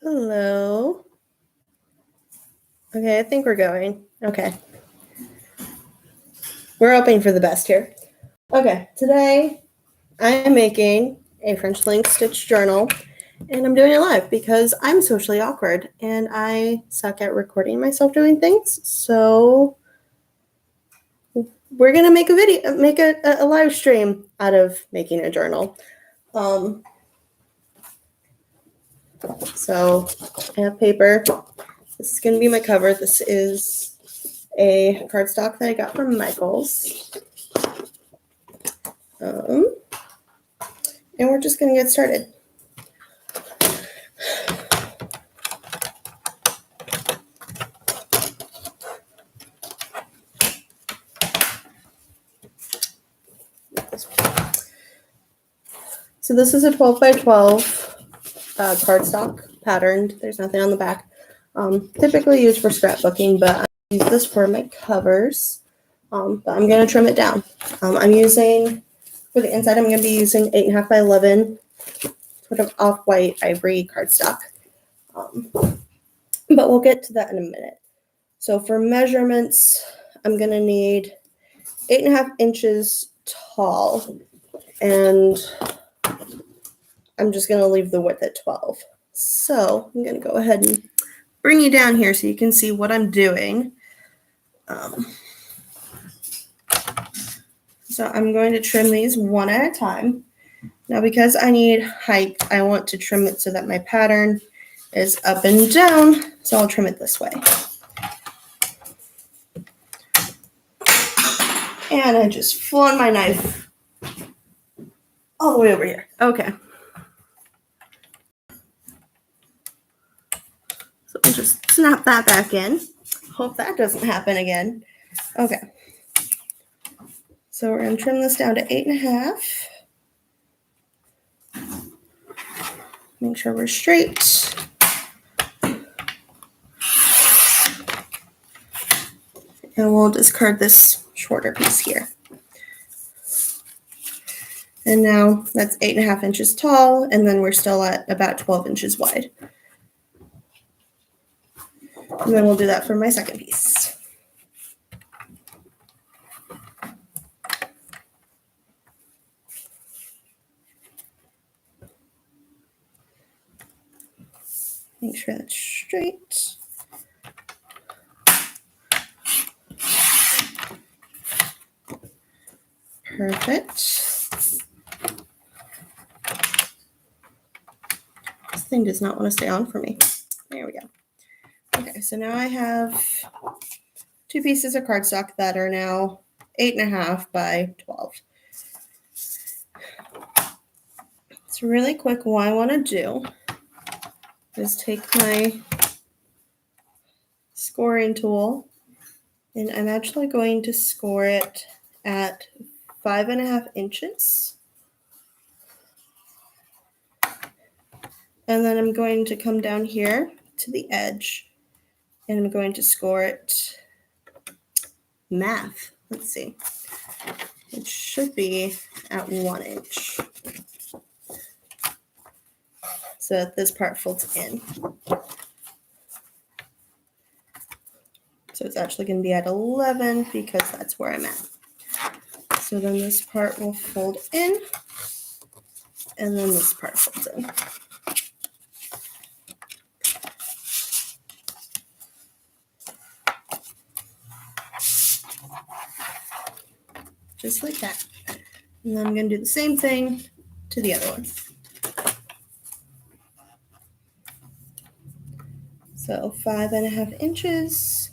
Hello. Okay, I think we're going. Okay. We're hoping for the best here. Okay, today I am making a French link stitch journal, and I'm doing it live because I'm socially awkward and I suck at recording myself doing things. So we're gonna make a video, make a live stream out of making a journal. So I have paper. This is gonna be my cover. This is a cardstock that I got from Michaels. And we're just gonna get started. So this is a 12 by 12 cardstock patterned. There's nothing on the back. Typically used for scrapbooking, but I use this for my covers. But I'm going to trim it down. I'm using, for the inside, I'm going to be using 8.5 by 11, sort of off-white ivory cardstock. But we'll get to that in a minute. So for measurements, I'm going to need 8.5 inches tall, and I'm just going to leave the width at 12. So I'm going to go ahead and bring you down here so you can see what I'm doing. So I'm going to trim these one at a time. Now, because I need height, I want to trim it so that my pattern is up and down. So I'll trim it this way. And I just flung my knife all the way over here. Okay. So I'll just snap that back in. Hope that doesn't happen again. Okay. So we're going to trim this down to 8.5. Make sure we're straight. And we'll discard this shorter piece here. And now that's 8.5 inches tall, and then we're still at about 12 inches wide. And then we'll do that for my second piece. Make sure that's straight. Perfect. This thing does not want to stay on for me. There we go. Okay, so now I have 2 pieces of cardstock that are now 8.5 by 12. So really quick, what I want to do is take my scoring tool, and I'm actually going to score it at 5.5 inches. And then I'm going to come down here to the edge, and I'm going to score it math. Let's see. It should be at 1 inch. So that this part folds in. So it's actually going to be at 11 because that's where I'm at. So then this part will fold in, and then this part folds in. Just like that. And then I'm going to do the same thing to the other one. So 5.5 inches.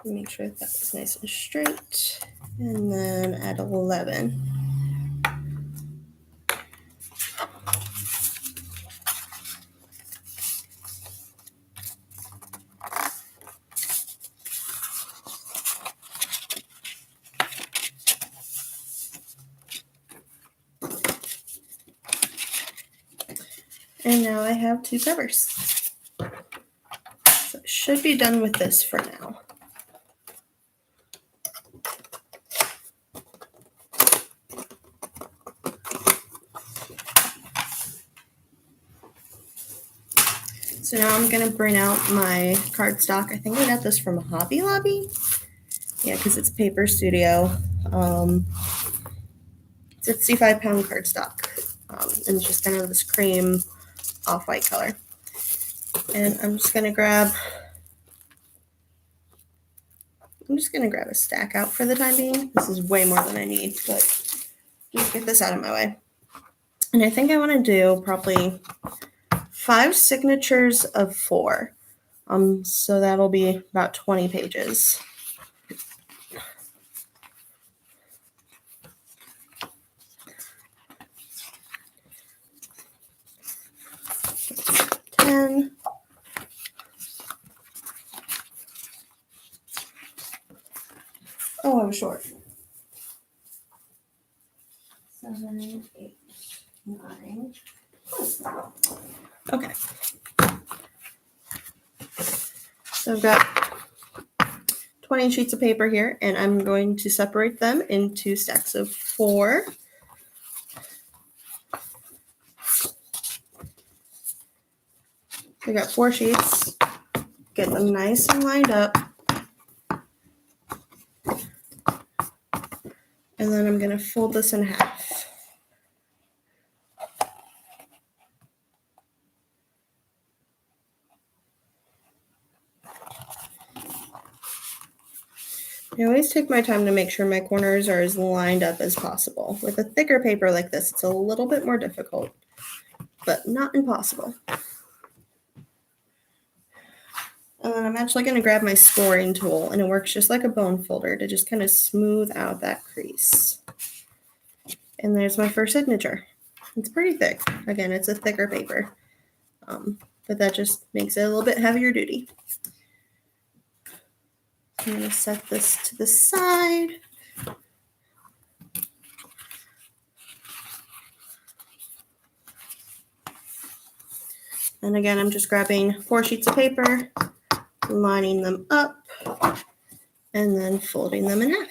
Make sure that's nice and straight. And then at 11. And now I have 2 covers. So I should be done with this for now. So now I'm going to bring out my cardstock. I think I got this from Hobby Lobby. Yeah, because it's Paper Studio. 65-pound cardstock. And it's just kind of this cream off-white color. And I'm just going to grab a stack out for the time being. This is way more than I need, but just get this out of my way. And I think I want to do probably 5 signatures of 4. So that'll be about 20 pages. Oh, I was short. 7, 8, 9. Okay. So I've got 20 sheets of paper here, and I'm going to separate them into stacks of 4. I got 4 sheets. Get them nice and lined up. And then I'm going to fold this in half. I always take my time to make sure my corners are as lined up as possible. With a thicker paper like this, it's a little bit more difficult, but not impossible. And then I'm actually going to grab my scoring tool, and it works just like a bone folder to just kind of smooth out that crease. And there's my first signature. It's pretty thick. Again, it's a thicker paper, but that just makes it a little bit heavier duty. I'm going to set this to the side. And again, I'm just grabbing 4 sheets of paper, lining them up, and then folding them in half.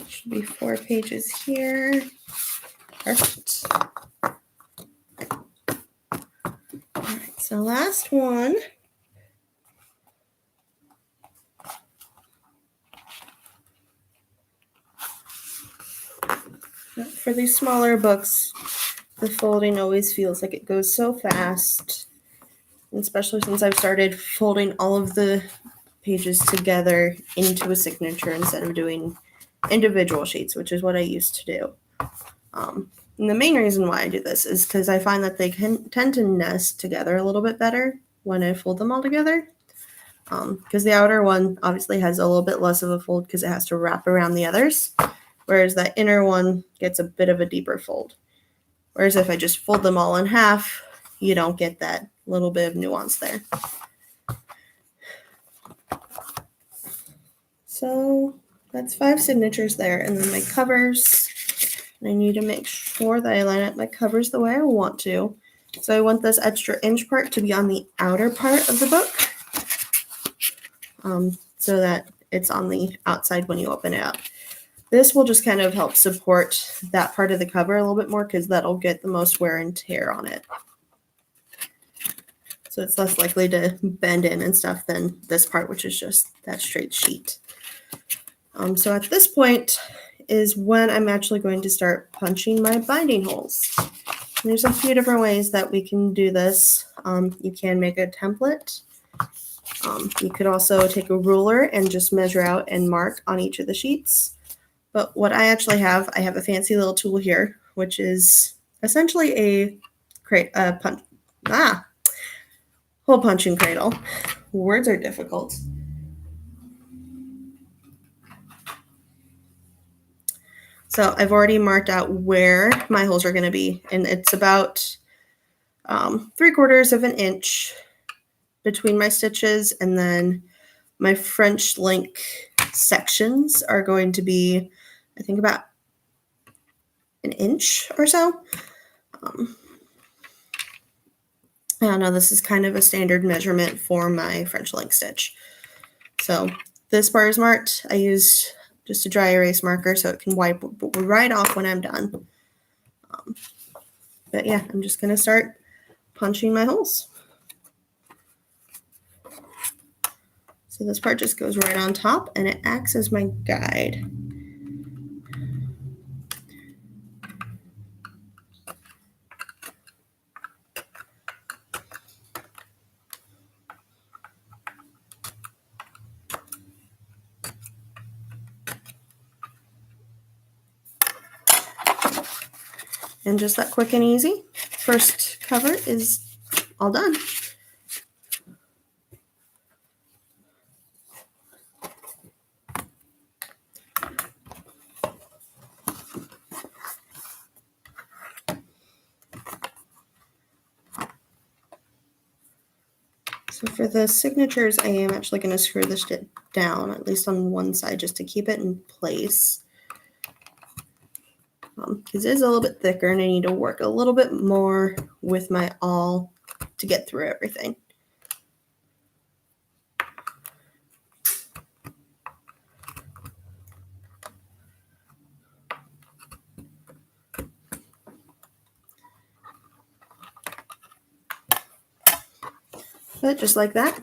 Should be 4 pages here. Perfect. All right, so last one. For these smaller books, the folding always feels like it goes so fast, especially since I've started folding all of the pages together into a signature instead of doing individual sheets, which is what I used to do. And the main reason why I do this is because I find that they can tend to nest together a little bit better when I fold them all together. Because the outer one obviously has a little bit less of a fold because it has to wrap around the others, whereas that inner one gets a bit of a deeper fold. Whereas if I just fold them all in half, you don't get that little bit of nuance there. So that's 5 signatures there. And then my covers, I need to make sure that I line up my covers the way I want to. So I want this extra inch part to be on the outer part of the book, so that it's on the outside when you open it up. This will just kind of help support that part of the cover a little bit more because that'll get the most wear and tear on it. So it's less likely to bend in and stuff than this part, which is just that straight sheet. So at this point is when I'm actually going to start punching my binding holes. And there's a few different ways that we can do this. You can make a template. You could also take a ruler and just measure out and mark on each of the sheets. But what I actually have, I have a fancy little tool here, which is essentially a hole punching cradle. Words are difficult. So I've already marked out where my holes are going to be, and it's about 3/4 of an inch between my stitches, and then my French link sections are going to be, I think, about an inch or so. I don't know, this is kind of a standard measurement for my French link stitch. So this part is marked. I used just a dry erase marker so it can wipe right off when I'm done. But yeah, I'm just going to start punching my holes. So this part just goes right on top and it acts as my guide. And just that quick and easy. First cover is all done. So for the signatures, I am actually going to screw this down, at least on one side, just to keep it in place. Because it is a little bit thicker and I need to work a little bit more with my awl to get through everything. But just like that,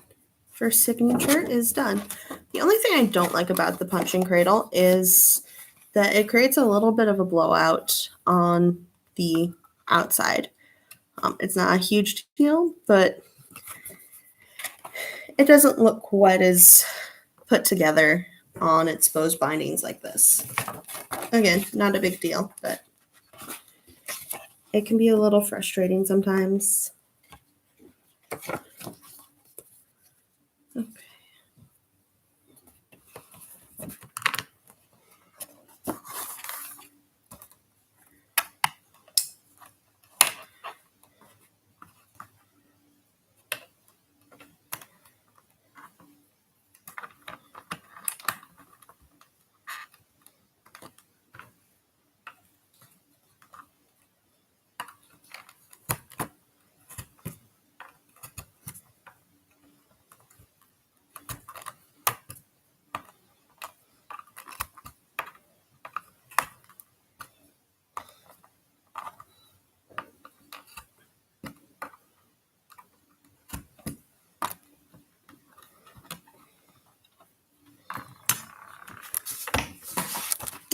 first signature is done. The only thing I don't like about the punching cradle is that it creates a little bit of a blowout on the outside. It's not a huge deal, but it doesn't look quite as put together on exposed bindings like this. Again, not a big deal, but it can be a little frustrating sometimes. Okay.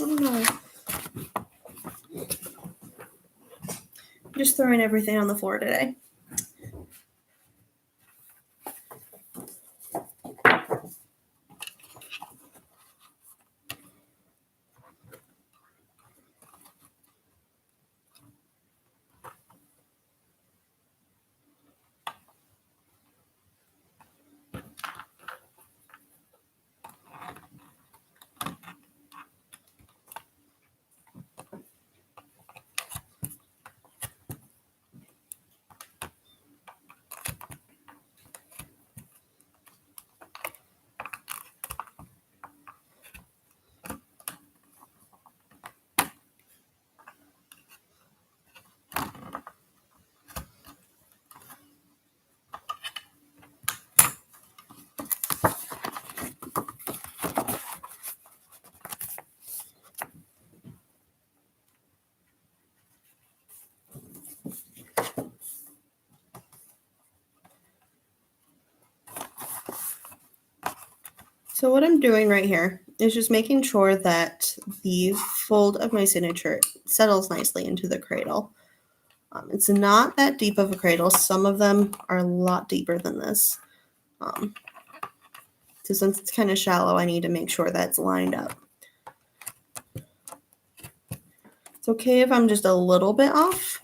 Oh no. Just throwing everything on the floor today. So what I'm doing right here is just making sure that the fold of my signature settles nicely into the cradle. It's not that deep of a cradle. Some of them are a lot deeper than this. So since it's kind of shallow, I need to make sure that's lined up. It's okay if I'm just a little bit off.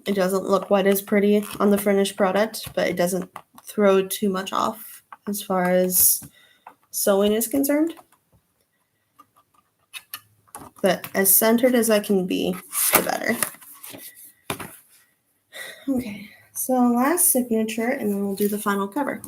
It doesn't look quite as pretty on the finished product, but it doesn't throw too much off as far as sewing is concerned. But as centered as I can be, the better. Okay, so last signature, and then we'll do the final cover.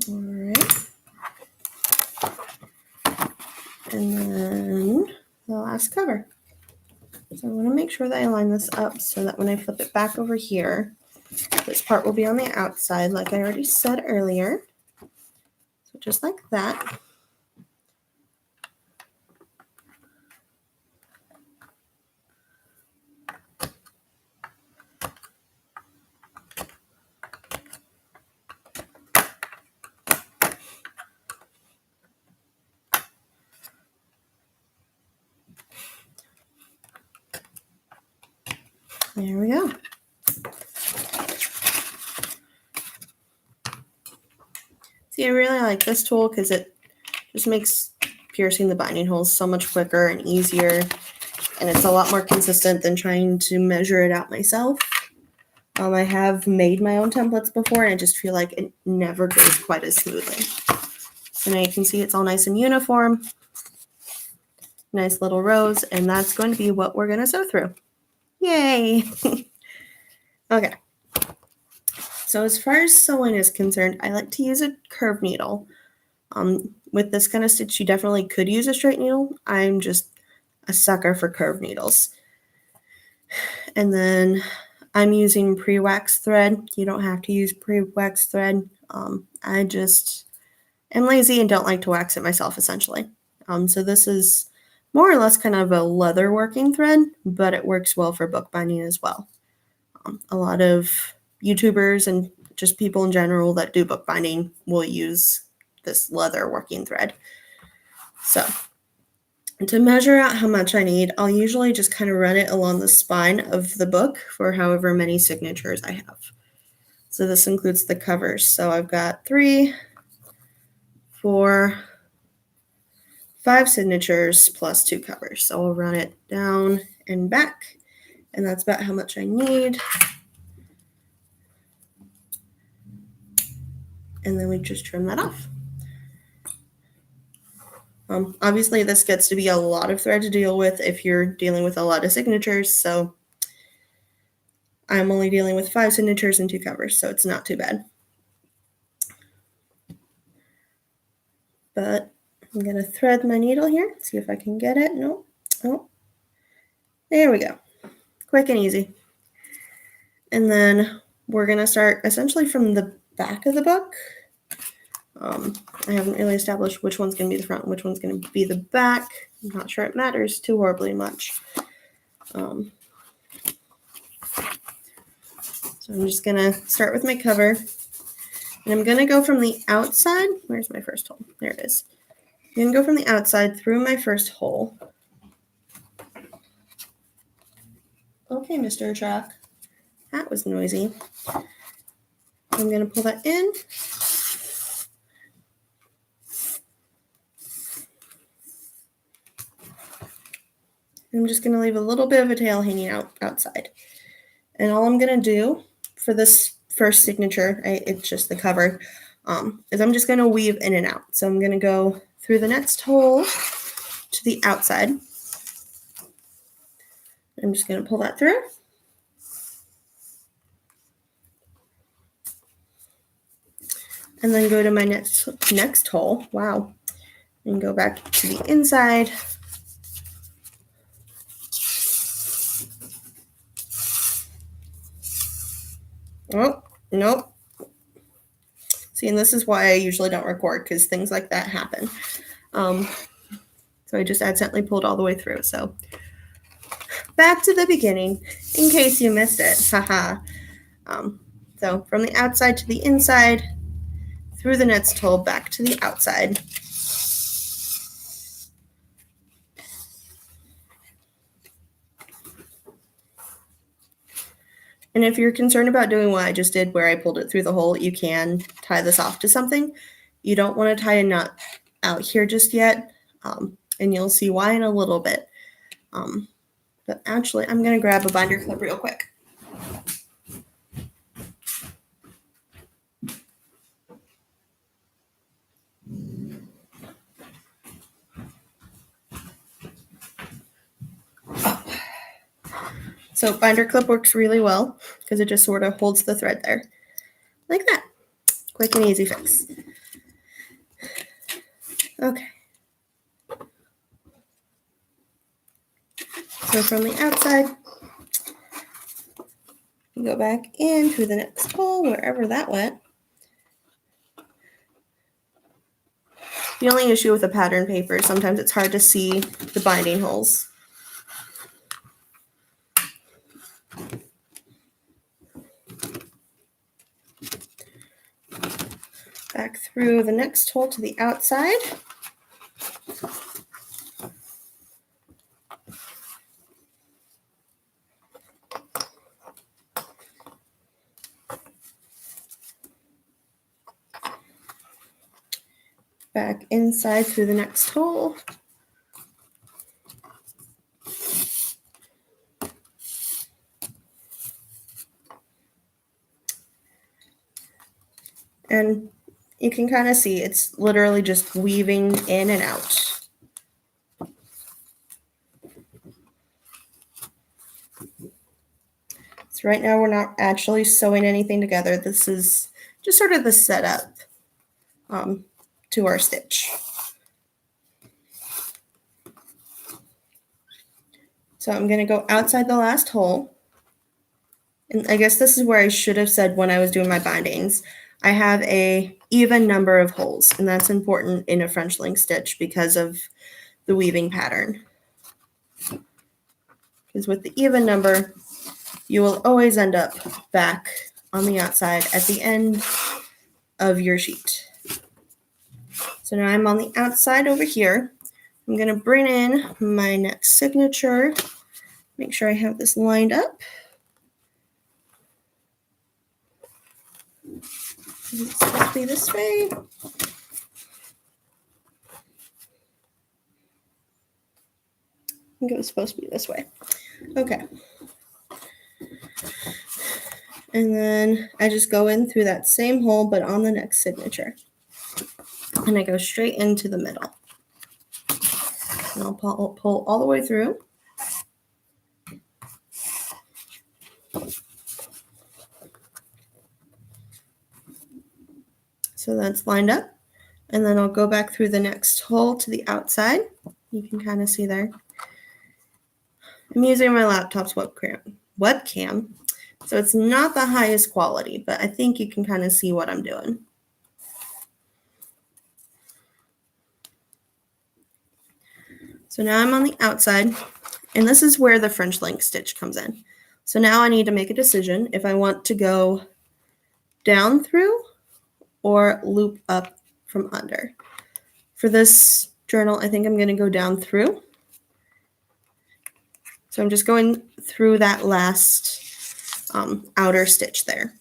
All right. And then the last cover. So I want to make sure that I line this up so that when I flip it back over here, this part will be on the outside like I already said earlier. So just like that. There we go. See, I really like this tool because it just makes piercing the binding holes so much quicker and easier, and it's a lot more consistent than trying to measure it out myself. I have made my own templates before, and I just feel like it never goes quite as smoothly. So now you can see it's all nice and uniform. Nice little rows, and that's going to be what we're going to sew through. Yay! Okay. So as far as sewing is concerned, I like to use a curved needle. With this kind of stitch, you definitely could use a straight needle. I'm just a sucker for curved needles. And then I'm using pre-wax thread. You don't have to use pre-wax thread. I just am lazy and don't like to wax it myself, essentially. So this is more or less kind of a leather working thread, but it works well for bookbinding as well. A lot of YouTubers and just people in general that do bookbinding will use this leather working thread. So to measure out how much I need, I'll usually just kind of run it along the spine of the book for however many signatures I have. So this includes the covers. So I've got 3, 4, 5 signatures plus 2 covers. So I'll run it down and back, and that's about how much I need. And then we just trim that off. Obviously, this gets to be a lot of thread to deal with if you're dealing with a lot of signatures. So I'm only dealing with 5 signatures and 2 covers, so it's not too bad. But I'm going to thread my needle here, see if I can get it. Nope. Oh, there we go. Quick and easy. And then we're going to start essentially from the back of the book. I haven't really established which one's going to be the front and which one's going to be the back. I'm not sure it matters too horribly much. So I'm just going to start with my cover. And I'm going to go from the outside. Where's my first hole? There it is. I'm going to go from the outside through my first hole. Okay, Mr. Truck. That was noisy. I'm going to pull that in. I'm just going to leave a little bit of a tail hanging outside. And all I'm going to do for this first signature, it's just the cover, is I'm just going to weave in and out. So I'm going to go through the next hole to the outside. I'm just going to pull that through. and then go to my next hole. Wow. And go back to the inside. Oh, nope. See, and this is why I usually don't record, because things like that happen. So I just accidentally pulled all the way through. So back to the beginning, in case you missed it. Haha. So from the outside to the inside, through the next hole, back to the outside. And if you're concerned about doing what I just did, where I pulled it through the hole, you can tie this off to something. You don't want to tie a knot out here just yet, and you'll see why in a little bit. But actually, I'm going to grab a binder clip real quick. So binder clip works really well because it just sort of holds the thread there. Like that. Quick and easy fix. Okay. So from the outside, you go back in through the next hole, wherever that went. The only issue with the pattern paper is sometimes it's hard to see the binding holes. Back through the next hole to the outside. Back inside through the next hole. And you can kind of see it's literally just weaving in and out. So right now we're not actually sewing anything together. This is just sort of the setup to our stitch. So I'm going to go outside the last hole. And I guess this is where I should have said when I was doing my bindings, I have a even number of holes, and that's important in a French link stitch because of the weaving pattern. Because with the even number, you will always end up back on the outside at the end of your sheet. So now I'm on the outside over here. I'm going to bring in my next signature. Make sure I have this lined up. It's supposed to be this way. I think it was supposed to be this way. Okay. And then I just go in through that same hole, but on the next signature. And I go straight into the middle. And I'll pull all the way through. So that's lined up. And then I'll go back through the next hole to the outside. You can kind of see there. I'm using my laptop's webcam. So it's not the highest quality, but I think you can kind of see what I'm doing. So now I'm on the outside, and this is where the French link stitch comes in. So now I need to make a decision if I want to go down through or loop up from under. For this journal, I think I'm going to go down through. So I'm just going through that last outer stitch there.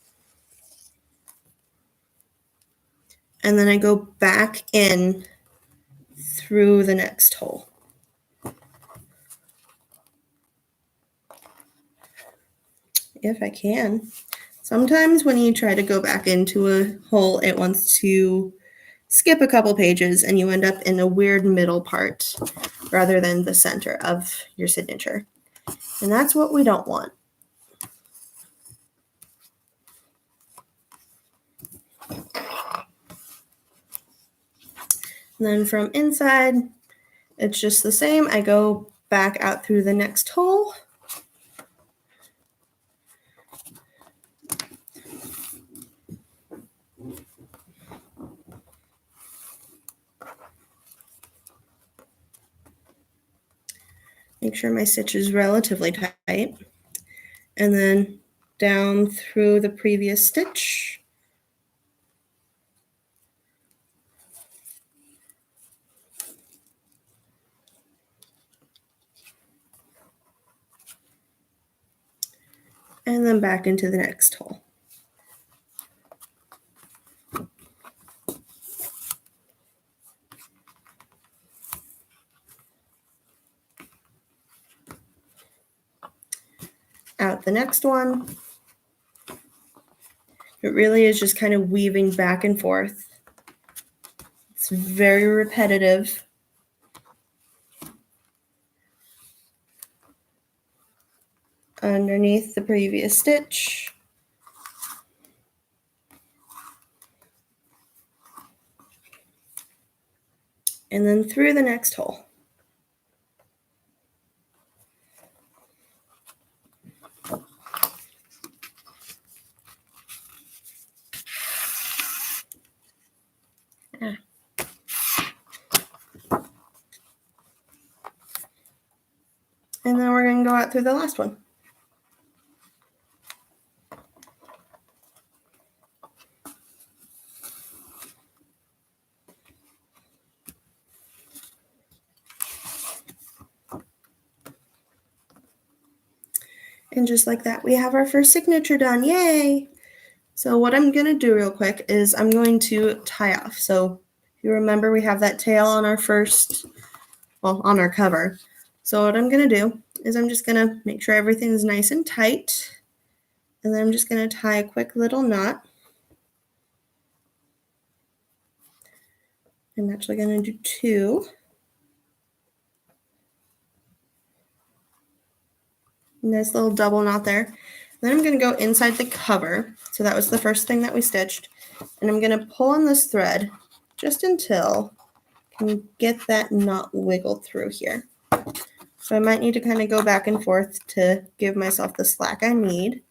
And then I go back in through the next hole. If I can. Sometimes when you try to go back into a hole, it wants to skip a couple pages and you end up in a weird middle part rather than the center of your signature. And that's what we don't want. And then from inside, it's just the same. I go back out through the next hole. Make sure my stitch is relatively tight. And then down through the previous stitch. And then back into the next hole. Out the next one. It really is just kind of weaving back and forth. It's very repetitive. Underneath the previous stitch. And then through the next hole. And then we're going to go out through the last one. And just like that, we have our first signature done. Yay! So what I'm going to do real quick is I'm going to tie off. So if you remember, we have that tail on our on our cover. So what I'm going to do is I'm just going to make sure everything's nice and tight. And then I'm just going to tie a quick little knot. I'm actually going to do 2. Nice little double knot there. Then I'm going to go inside the cover. So that was the first thing that we stitched. And I'm going to pull on this thread just until I can get that knot wiggled through here. So I might need to kind of go back and forth to give myself the slack I need.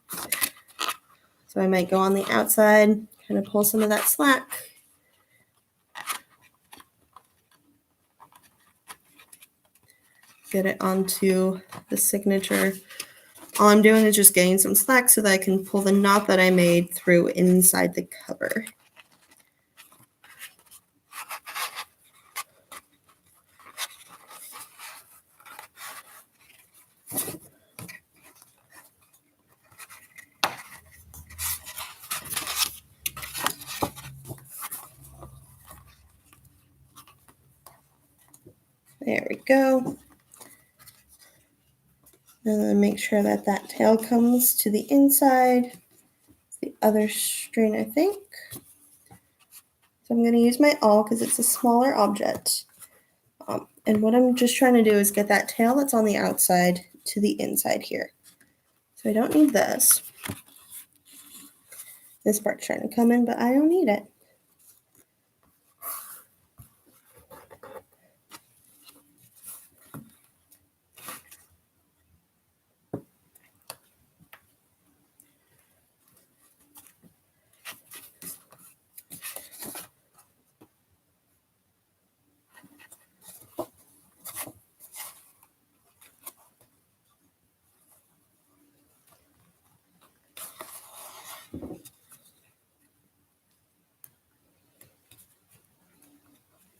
So I might go on the outside, kind of pull some of that slack. Get it onto the signature. All I'm doing is just getting some slack so that I can pull the knot that I made through inside the cover. There we go. And then make sure that that tail comes to the inside. The other string, I think. So I'm going to use my awl because it's a smaller object. And what I'm just trying to do is get that tail that's on the outside to the inside here. So I don't need this. This part's trying to come in, but I don't need it.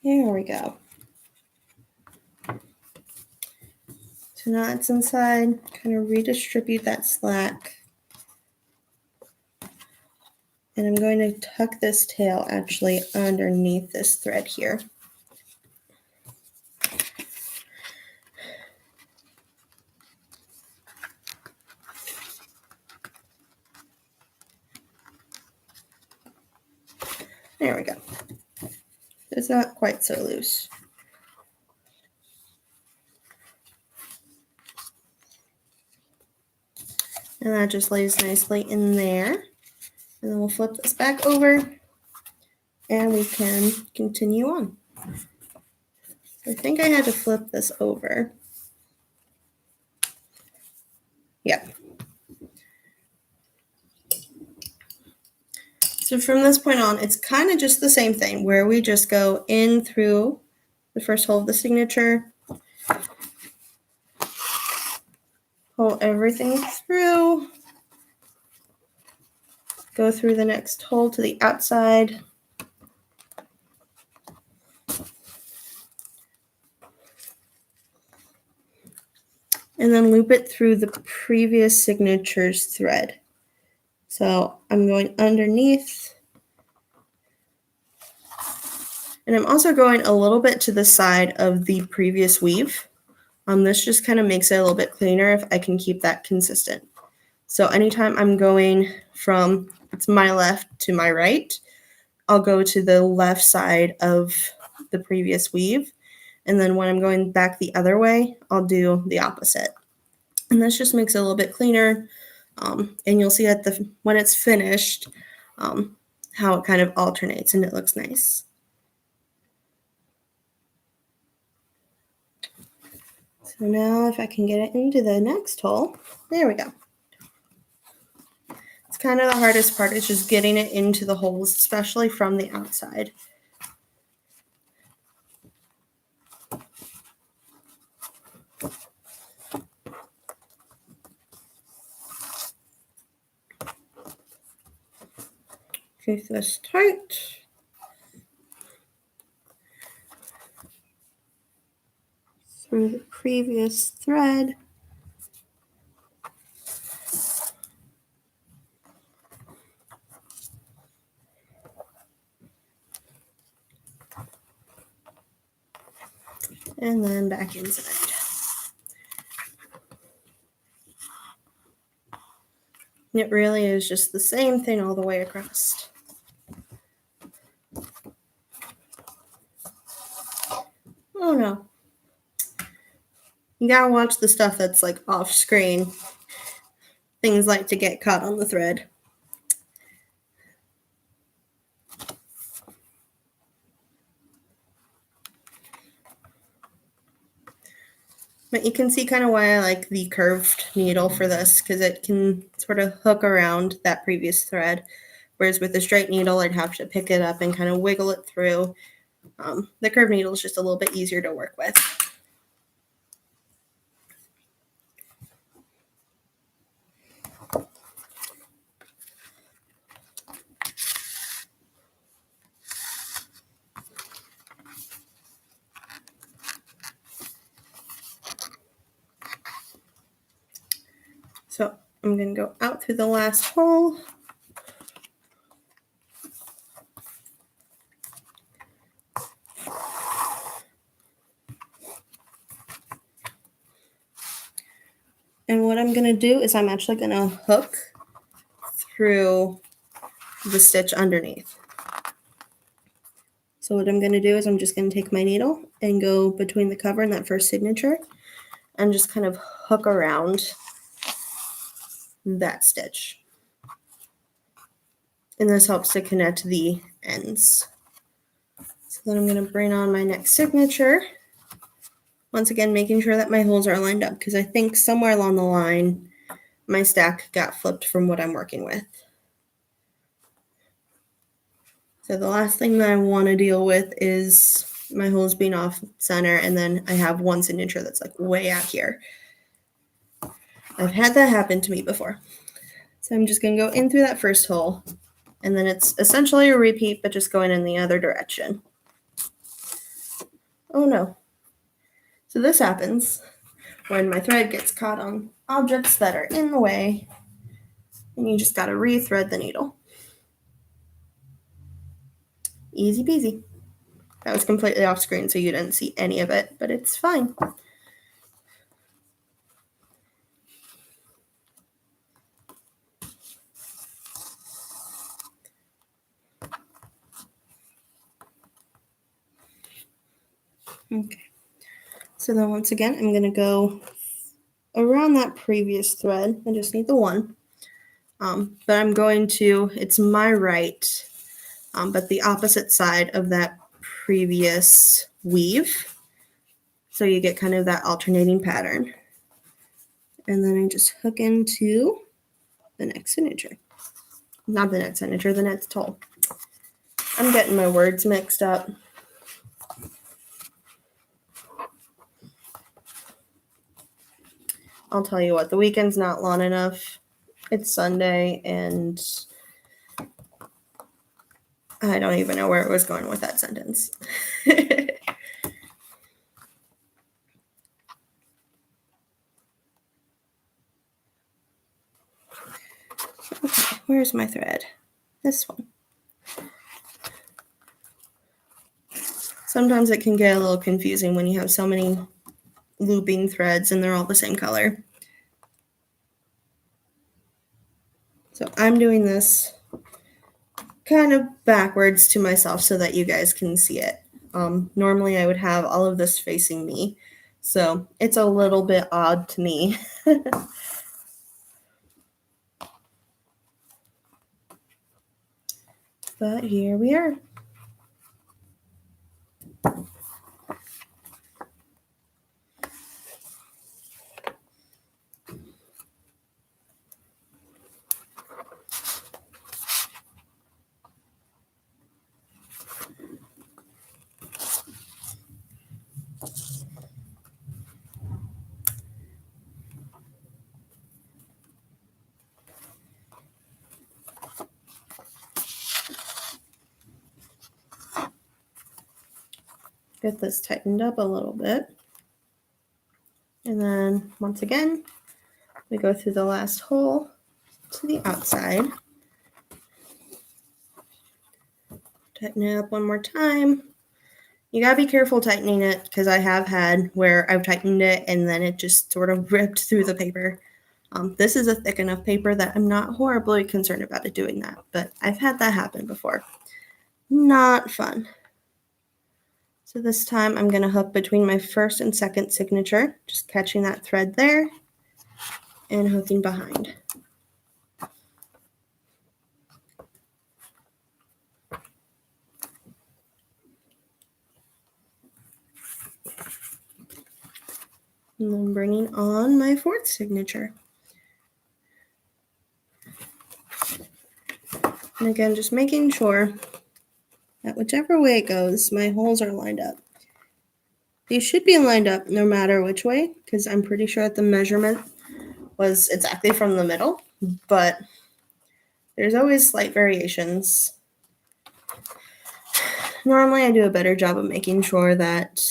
There we go. So now it's inside, kind of redistribute that slack. And I'm going to tuck this tail actually underneath this thread here. There we go. It's not quite so loose. And that just lays nicely in there. And then we'll flip this back over and we can continue on. I think I had to flip this over. Yeah. So from this point on, it's kind of just the same thing where we just go in through the first hole of the signature, pull everything through, go through the next hole to the outside, and then loop it through the previous signature's thread. So I'm going underneath, and I'm also going a little bit to the side of the previous weave. This just kind of makes it a little bit cleaner if I can keep that consistent. So anytime I'm going from it's my left to my right, I'll go to the left side of the previous weave. And then when I'm going back the other way, I'll do the opposite. And this just makes it a little bit cleaner. And you'll see at when it's finished, how it kind of alternates and it looks nice. So now if I can get it into the next hole, there we go. It's kind of the hardest part, is just getting it into the holes, especially from the outside. Keep this tight. Through the previous thread. And then back inside. It really is just the same thing all the way across. Oh no. You gotta watch the stuff that's like off screen. Things like to get caught on the thread. But you can see kind of why I like the curved needle for this, because it can sort of hook around that previous thread. Whereas with the straight needle, I'd have to pick it up and kind of wiggle it through. The curved needle is just a little bit easier to work with. So I'm going to go out through the last hole. And what I'm going to do is I'm actually going to hook through the stitch underneath. So what I'm going to do is I'm just going to take my needle and go between the cover and that first signature and just kind of hook around that stitch. And this helps to connect the ends. So then I'm going to bring on my next signature. Once again, making sure that my holes are lined up, because I think somewhere along the line, my stack got flipped from what I'm working with. So the last thing that I want to deal with is my holes being off center, and then I have one signature that's like way out here. I've had that happen to me before. So I'm just going to go in through that first hole, and then it's essentially a repeat, but just going in the other direction. Oh no. So this happens when my thread gets caught on objects that are in the way, and you just got to re-thread the needle. Easy peasy. That was completely off screen, so you didn't see any of it, but it's fine. Okay. So then once again, I'm going to go around that previous thread. I just need the one. But I'm going to, it's my right, but the opposite side of that previous weave. So you get kind of that alternating pattern. And then I just hook into the next signature. Not the next signature, the next hole. I'm getting my words mixed up. I'll tell you what, the weekend's not long enough. It's Sunday, and I don't even know where it was going with that sentence. Okay, where's my thread? This one. Sometimes it can get a little confusing when you have so many looping threads and they're all the same color. So I'm doing this kind of backwards to myself so that you guys can see it. Normally I would have all of this facing me, so it's a little bit odd to me. But here we are. Get this tightened up a little bit. And then once again, we go through the last hole to the outside. Tighten it up one more time. You gotta be careful tightening it because I have had where I've tightened it and then it just sort of ripped through the paper. This is a thick enough paper that I'm not horribly concerned about it doing that, but I've had that happen before. Not fun. So this time I'm going to hook between my first and second signature, just catching that thread there and hooking behind. And then bringing on my fourth signature. And again, just making sure that whichever way it goes, my holes are lined up. These should be lined up no matter which way, because I'm pretty sure that the measurement was exactly from the middle, but there's always slight variations. Normally I do a better job of making sure that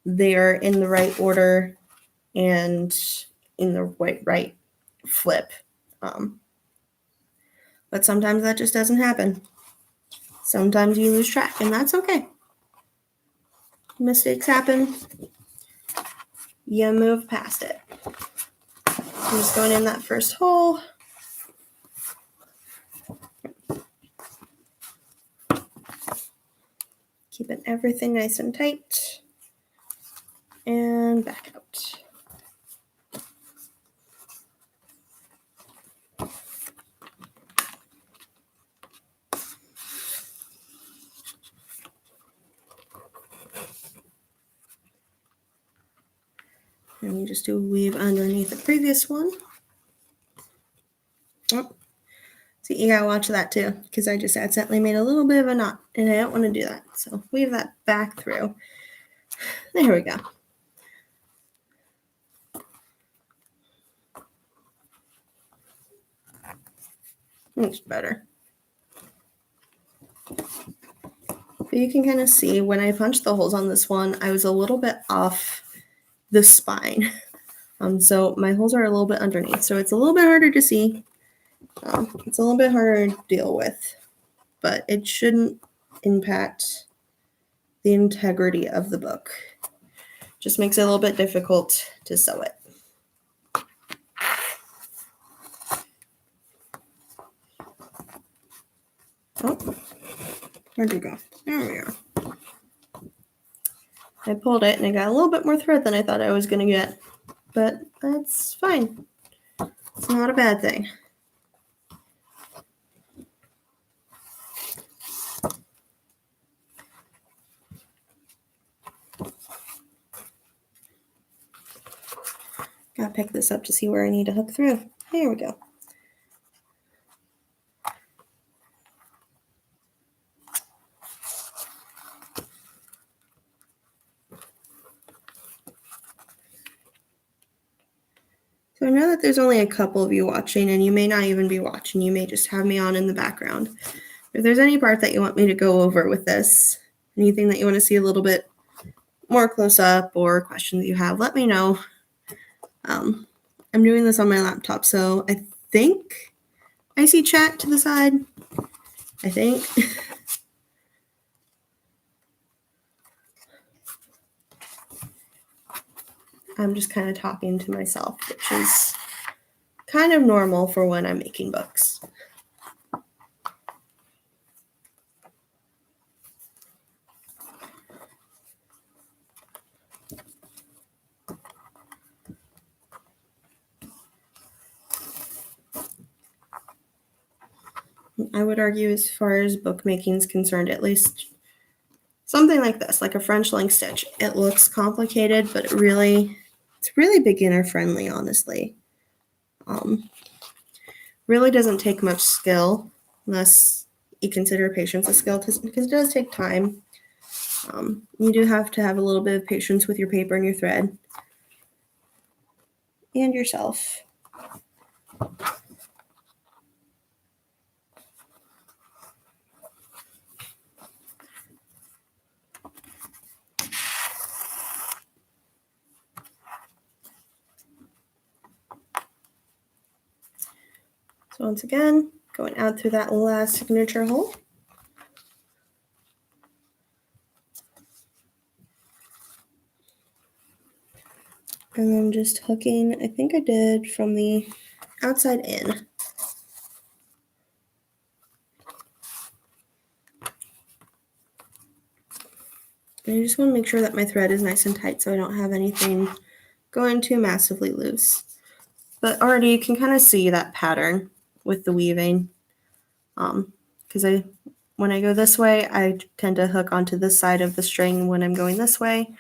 they are in the right order and in the right flip. But sometimes that just doesn't happen. Sometimes you lose track, and that's okay. Mistakes happen. You move past it. I'm just going in that first hole. Keeping everything nice and tight. And back out. And you just do a weave underneath the previous one. Oh, see, you gotta watch that too, because I just accidentally made a little bit of a knot, and I don't want to do that. So weave that back through. There we go. Looks better. But you can kind of see when I punched the holes on this one, I was a little bit off the spine. So my holes are a little bit underneath. So it's a little bit harder to see. It's a little bit harder to deal with, but it shouldn't impact the integrity of the book. Just makes it a little bit difficult to sew it. Oh, where'd you go? There we are. I pulled it and I got a little bit more thread than I thought I was going to get, but that's fine. It's not a bad thing. Gotta pick this up to see where I need to hook through. There we go. So I know that there's only a couple of you watching, and you may not even be watching. You may just have me on in the background. If there's any part that you want me to go over with this, anything that you want to see a little bit more close up or questions you have, let me know. I'm doing this on my laptop, so I think I see chat to the side. I think. I'm just kind of talking to myself, which is kind of normal for when I'm making books. I would argue, as far as bookmaking is concerned, at least something like this, like a French link stitch. It looks complicated, but it's really beginner friendly, honestly. Really doesn't take much skill, unless you consider patience a skill, because it does take time. You do have to have a little bit of patience with your paper and your thread and yourself. So once again, going out through that last signature hole. And then just hooking, I think I did from the outside in. And I just want to make sure that my thread is nice and tight so I don't have anything going too massively loose. But already you can kind of see that pattern with the weaving. Because when I go this way, I tend to hook onto this side of the string. When I'm going this way,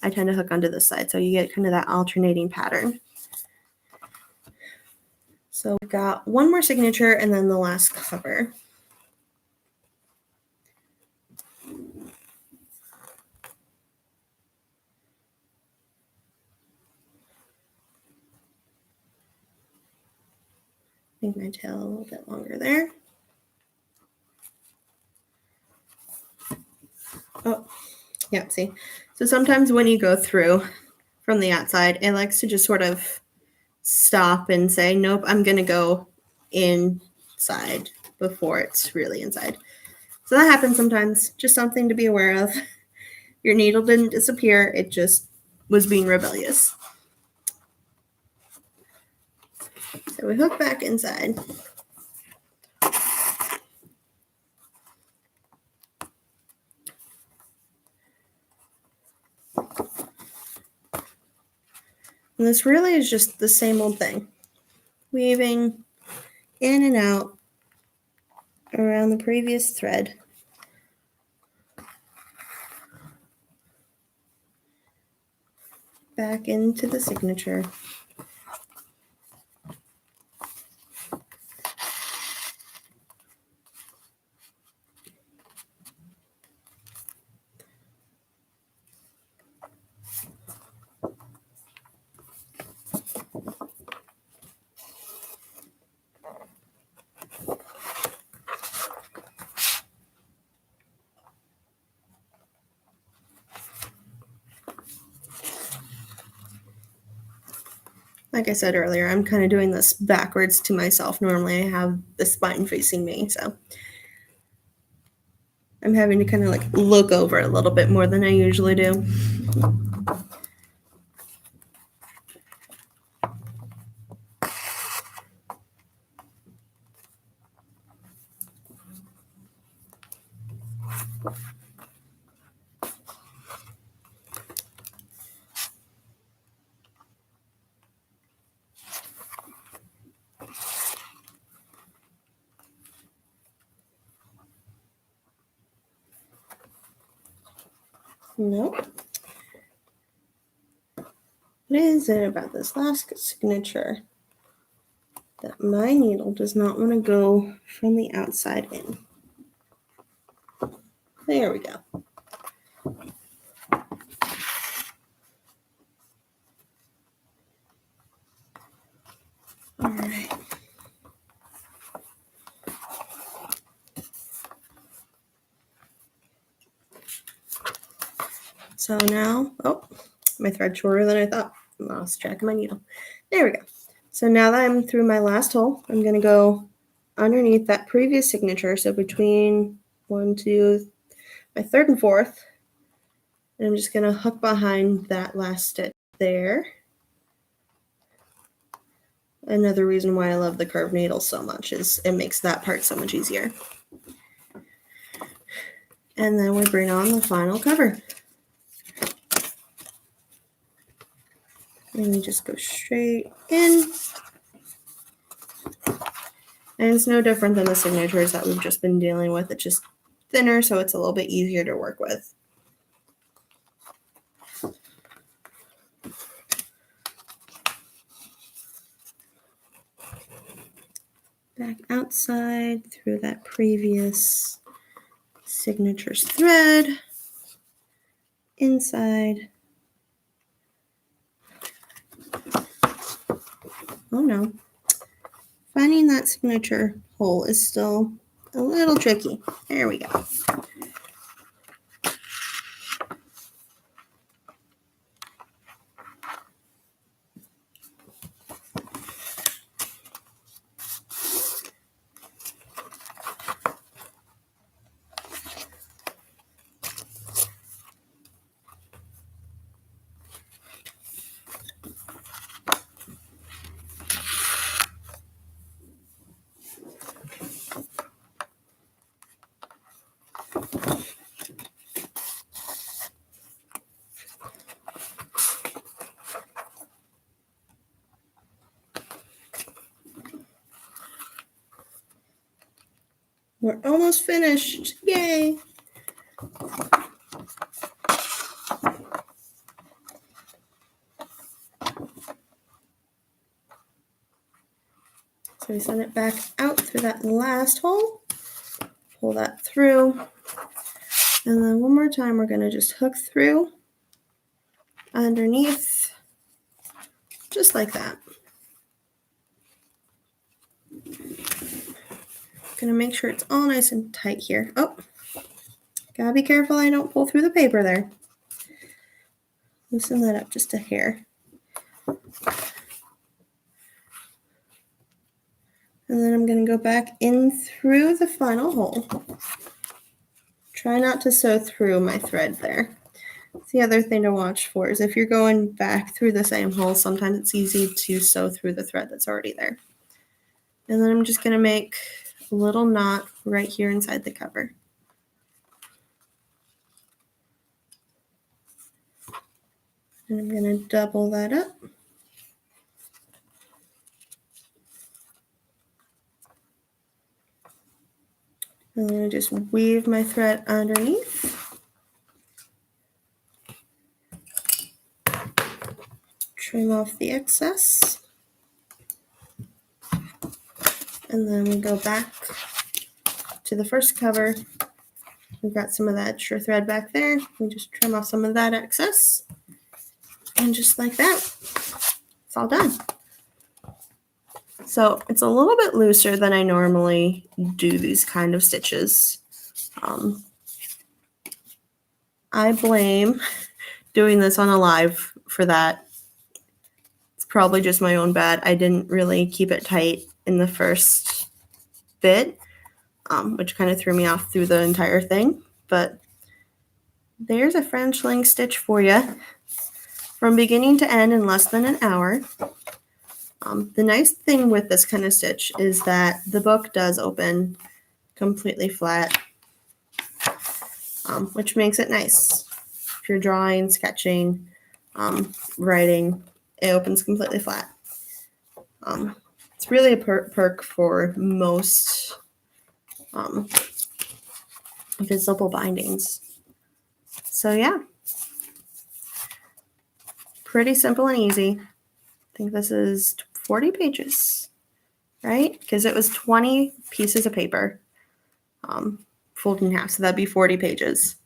I tend to hook onto this side. So you get kind of that alternating pattern. So we've got one more signature and then the last cover. Make my tail a little bit longer there. Oh, yeah, see. So sometimes when you go through from the outside, it likes to just sort of stop and say, nope, I'm going to go inside before it's really inside. So that happens sometimes. Just something to be aware of. Your needle didn't disappear. It just was being rebellious. So we hook back inside. And this really is just the same old thing. Weaving in and out around the previous thread. Back into the signature. Like I said earlier, I'm kind of doing this backwards to myself. Normally I have the spine facing me, so I'm having to kind of like look over a little bit more than I usually do. Nope. What is it about this last signature that my needle does not want to go from the outside in? There we go. All right. So now, oh, my thread's shorter than I thought. I lost track of my needle. There we go. So now that I'm through my last hole, I'm going to go underneath that previous signature. So between 1, 2, my third and fourth. And I'm just going to hook behind that last stitch there. Another reason why I love the curved needle so much is it makes that part so much easier. And then we bring on the final cover. And we just go straight in. And it's no different than the signatures that we've just been dealing with. It's just thinner, so it's a little bit easier to work with. Back outside through that previous signatures thread. Inside. Oh no. Finding that signature hole is still a little tricky. There we go. We're almost finished. Yay! So we send it back out through that last hole. Pull that through. And then one more time, we're going to just hook through underneath, just like that. Gonna make sure it's all nice and tight here. Oh, gotta be careful I don't pull through the paper there. Loosen that up just a hair. And then I'm gonna go back in through the final hole. Try not to sew through my thread there. The other thing to watch for is if you're going back through the same hole, sometimes it's easy to sew through the thread that's already there. And then I'm just gonna make a little knot right here inside the cover. And I'm gonna double that up. And then I just weave my thread underneath. Trim off the excess. And then we go back to the first cover. We've got some of that extra thread back there. We just trim off some of that excess. And just like that, it's all done. So it's a little bit looser than I normally do these kind of stitches. I blame doing this on a live for that. It's probably just my own bad. I didn't really keep it tight in the first bit, which kind of threw me off through the entire thing. But there's a French sling stitch for you from beginning to end in less than an hour. The nice thing with this kind of stitch is that the book does open completely flat, which makes it nice. If you're drawing, sketching, writing, it opens completely flat. It's really a perk for most visible bindings. So yeah, pretty simple and easy. I think this is 40 pages, right? Because it was 20 pieces of paper folded in half, so that'd be 40 pages.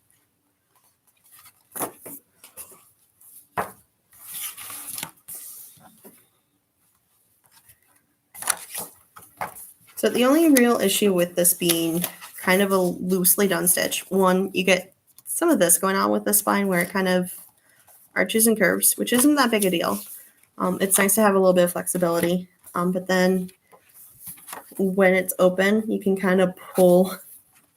So the only real issue with this being kind of a loosely done stitch, one, you get some of this going on with the spine where it kind of arches and curves, which isn't that big a deal. It's nice to have a little bit of flexibility, but then when it's open, you can kind of pull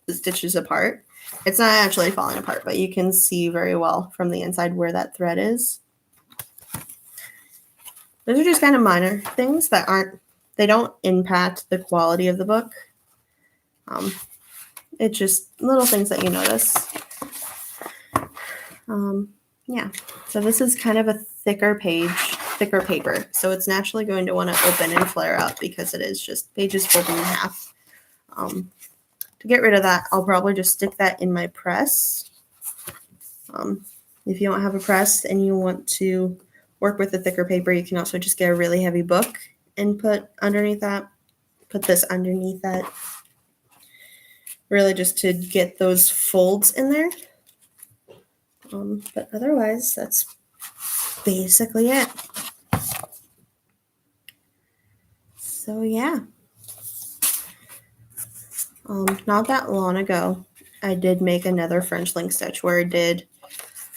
the stitches apart. It's not actually falling apart, but you can see very well from the inside where that thread is. Those are just kind of minor things that they don't impact the quality of the book. It's just little things that you notice. Yeah, so this is kind of a thicker paper. So it's naturally going to want to open and flare up because it is just pages folded in half. To get rid of that, I'll probably just stick that in my press. If you don't have a press and you want to work with the thicker paper, you can also just get a really heavy book and put underneath that. Put this underneath that. Really just to get those folds in there. But otherwise, that's basically it. So yeah. Not that long ago, I did make another French link stitch where I did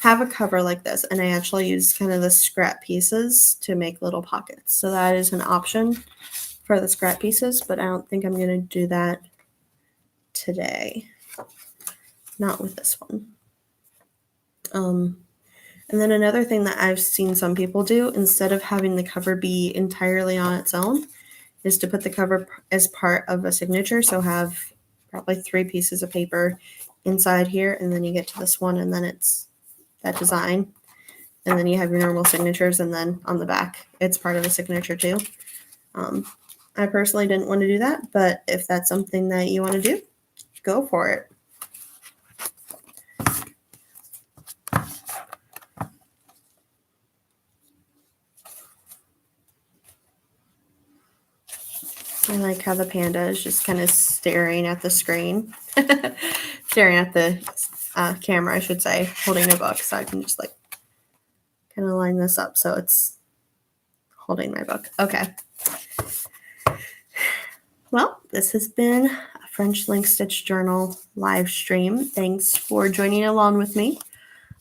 have a cover like this, and I actually used kind of the scrap pieces to make little pockets. So that is an option for the scrap pieces, but I don't think I'm going to do that today. Not with this one. And then another thing that I've seen some people do, instead of having the cover be entirely on its own, is to put the cover as part of a signature. So have probably 3 pieces of paper inside here, and then you get to this one, and then it's that design. And then you have your normal signatures, and then on the back, it's part of a signature too. I personally didn't want to do that, but if that's something that you want to do, go for it. I like how the panda is just kind of staring at the screen, staring at the camera, I should say, holding a book. So I can just like kind of line this up so it's holding my book. Okay. Well, this has been a French Link Stitch Journal live stream. Thanks for joining along with me.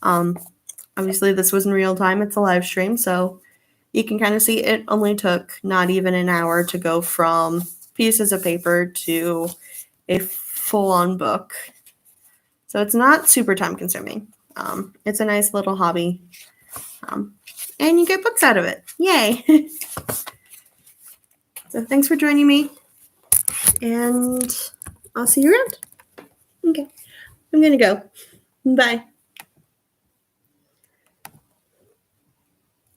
Obviously, this was in real time. It's a live stream, so you can kind of see it only took not even an hour to go from pieces of paper to a full-on book. So it's not super time-consuming. It's a nice little hobby, and you get books out of it. Yay! So thanks for joining me, and I'll see you around. Okay, I'm going to go. Bye.